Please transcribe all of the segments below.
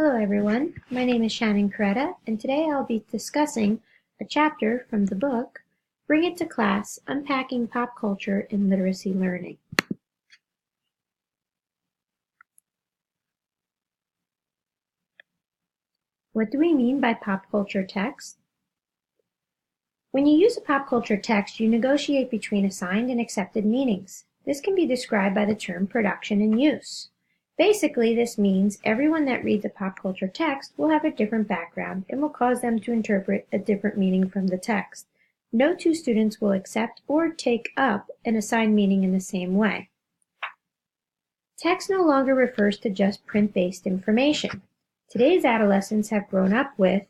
Hello everyone, my name is Shannon Coretta, and today I'll be discussing a chapter from the book, Bring It to Class, Unpacking Pop Culture in Literacy Learning. What do we mean by pop culture text? When you use a pop culture text, you negotiate between assigned and accepted meanings. This can be described by the term production and use. Basically, this means everyone that reads a pop culture text will have a different background and will cause them to interpret a different meaning from the text. No two students will accept or take up an assigned meaning in the same way. Text no longer refers to just print-based information. Today's adolescents have grown up with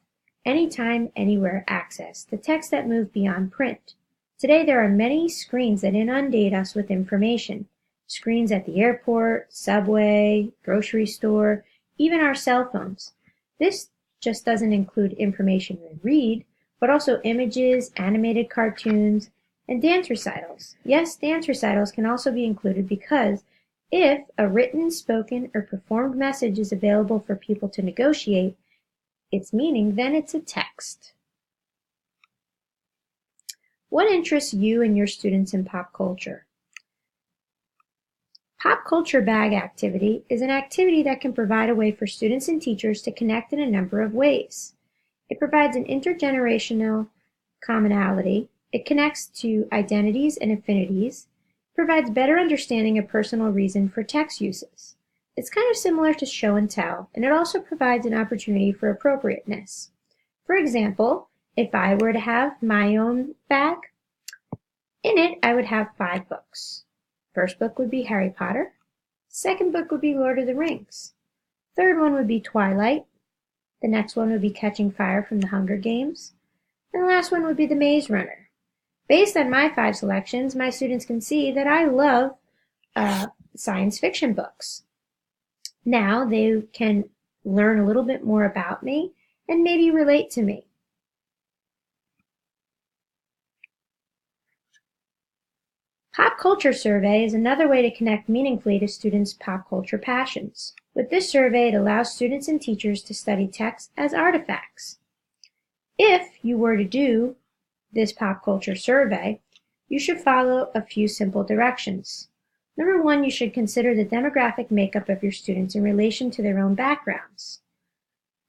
anytime, anywhere access to text that move beyond print. Today there are many screens that inundate us with information. Screens at the airport, subway, grocery store, even our cell phones. This just doesn't include information we read, but also images, animated cartoons, and dance recitals. Yes, dance recitals can also be included because if a written, spoken, or performed message is available for people to negotiate its meaning, then it's a text. What interests you and your students in pop culture? Pop Culture Bag Activity is an activity that can provide a way for students and teachers to connect in a number of ways. It provides an intergenerational commonality, it connects to identities and affinities, provides better understanding of personal reason for text uses. It's kind of similar to show and tell, and it also provides an opportunity for appropriateness. For example, if I were to have my own bag, in it I would have 5 books. First book would be Harry Potter. Second book would be Lord of the Rings. Third one would be Twilight. The next one would be Catching Fire from the Hunger Games. And the last one would be The Maze Runner. Based on my 5 selections, my students can see that I love science fiction books. Now they can learn a little bit more about me and maybe relate to me. Pop Culture Survey is another way to connect meaningfully to students' pop culture passions. With this survey, it allows students and teachers to study text as artifacts. If you were to do this pop culture survey, you should follow a few simple directions. Number 1, you should consider the demographic makeup of your students in relation to their own backgrounds.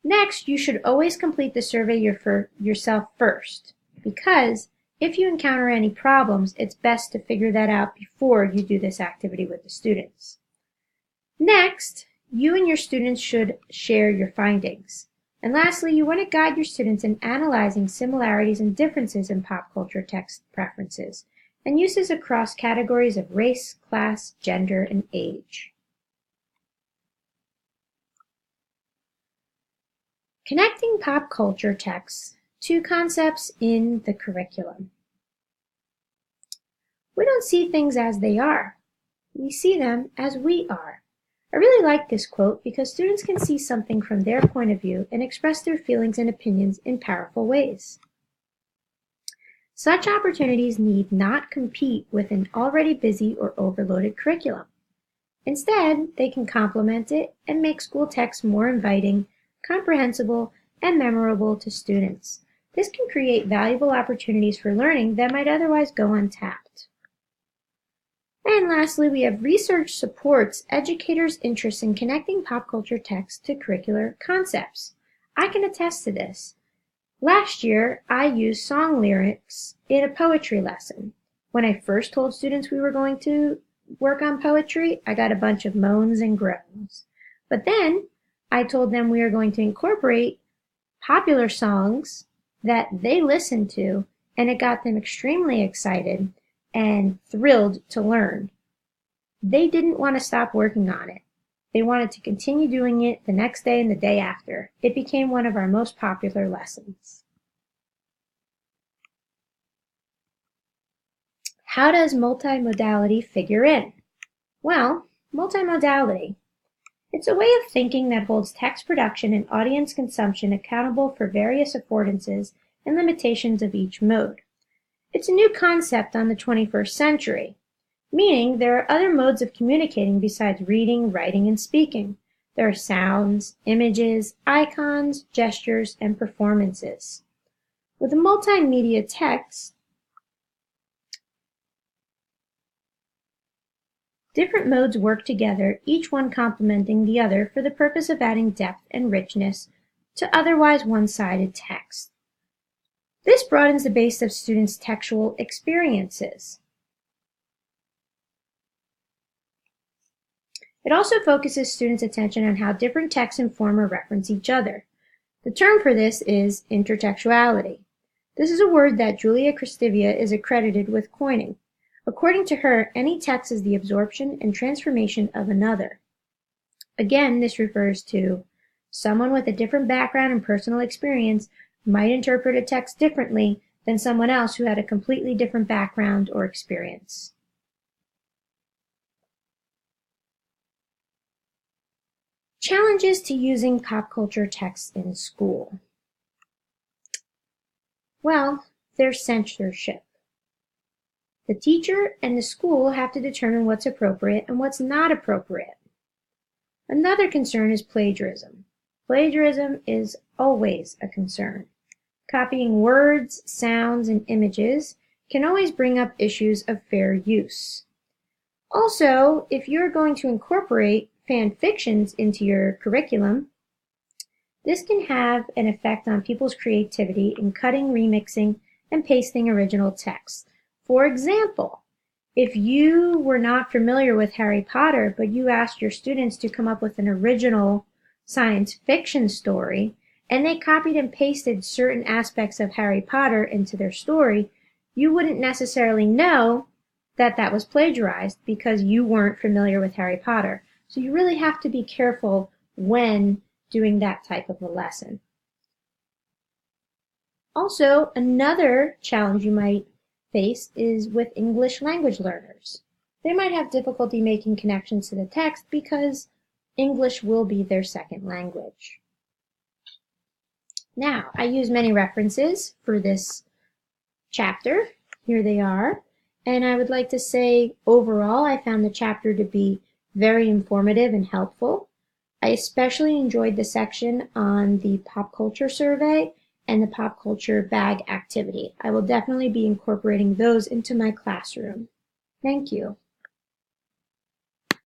Next, you should always complete the survey yourself first, because if you encounter any problems, it's best to figure that out before you do this activity with the students. Next, you and your students should share your findings. And lastly, you want to guide your students in analyzing similarities and differences in pop culture text preferences and uses across categories of race, class, gender, and age. Connecting pop culture texts to concepts in the curriculum. We don't see things as they are. We see them as we are. I really like this quote because students can see something from their point of view and express their feelings and opinions in powerful ways. Such opportunities need not compete with an already busy or overloaded curriculum. Instead, they can complement it and make school text more inviting, comprehensible, and memorable to students. This can create valuable opportunities for learning that might otherwise go untapped. And lastly, we have research supports educators' interest in connecting pop culture text to curricular concepts. I can attest to this. Last year, I used song lyrics in a poetry lesson. When I first told students we were going to work on poetry, I got a bunch of moans and groans. But then I told them we were going to incorporate popular songs that they listened to, and it got them extremely excited and thrilled to learn. They didn't want to stop working on it. They wanted to continue doing it the next day and the day after. It became one of our most popular lessons. How does multimodality figure in? Well, multimodality. It's a way of thinking that holds text production and audience consumption accountable for various affordances and limitations of each mode. It's a new concept on the 21st century, meaning there are other modes of communicating besides reading, writing, and speaking. There are sounds, images, icons, gestures, and performances. With a multimedia text, different modes work together, each one complementing the other for the purpose of adding depth and richness to otherwise one-sided text. This broadens the base of students' textual experiences. It also focuses students' attention on how different texts inform or reference each other. The term for this is intertextuality. This is a word that Julia Kristevia is accredited with coining. According to her, any text is the absorption and transformation of another. Again, this refers to someone with a different background and personal experience might interpret a text differently than someone else who had a completely different background or experience. Challenges to using pop culture texts in school. Well, there's censorship. The teacher and the school have to determine what's appropriate and what's not appropriate. Another concern is plagiarism. Plagiarism is always a concern. Copying words, sounds, and images can always bring up issues of fair use. Also, if you're going to incorporate fan fictions into your curriculum, this can have an effect on people's creativity in cutting, remixing, and pasting original texts. For example, if you were not familiar with Harry Potter, but you asked your students to come up with an original science fiction story, and they copied and pasted certain aspects of Harry Potter into their story, you wouldn't necessarily know that that was plagiarized because you weren't familiar with Harry Potter. So you really have to be careful when doing that type of a lesson. Also, another challenge you might face is with English language learners. They might have difficulty making connections to the text because English will be their second language. Now, I use many references for this chapter. Here they are. And I would like to say, overall, I found the chapter to be very informative and helpful. I especially enjoyed the section on the pop culture survey and the pop culture bag activity. I will definitely be incorporating those into my classroom. Thank you.